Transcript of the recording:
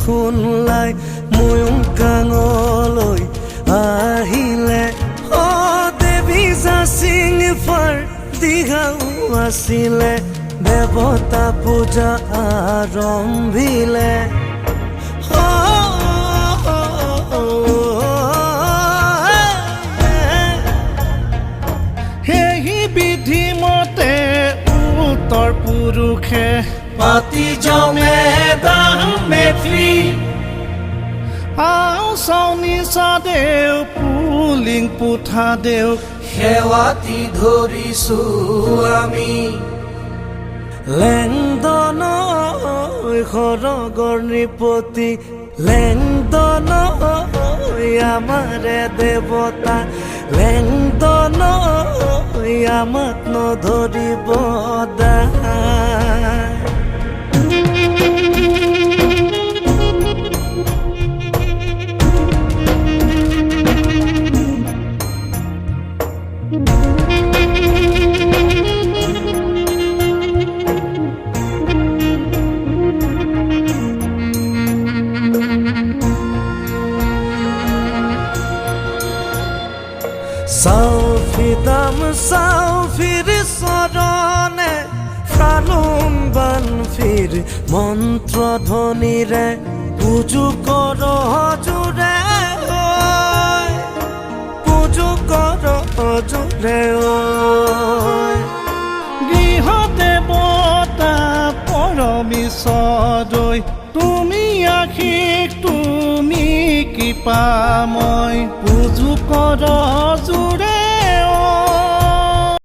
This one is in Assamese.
খুনলাই ময়ূং কাঙলৈ আহিলে দেৱী যাচিং ফাৰ দীঘাও আছিলে দেৱতা পূজা আৰম্ভিলে সেই বিধিমতে উত্তৰ পুৰুষে পাতি জমে দাম মেফ্লি আও চাউনি চাদেউ পুলিং পুঠা দেউ সেৱাতি ধৰিছো আমি লেংদন সৰগৰ নৃপতি লেংদন আমাৰে দেৱতা লেংদন আমাক নধৰিব দায় চাউফিদাম চাউফিৰ চৰণে প্ৰাণম বানফিৰ মন্ত্ৰ ধ্বনিৰে পূজু কৰ হজুৰে পূজু কৰ হজুৰে গৃহ দেৱতা পৰমেশ্বৰৈ তুমি আশিক তুমি কৃপাময় পূজু কৰ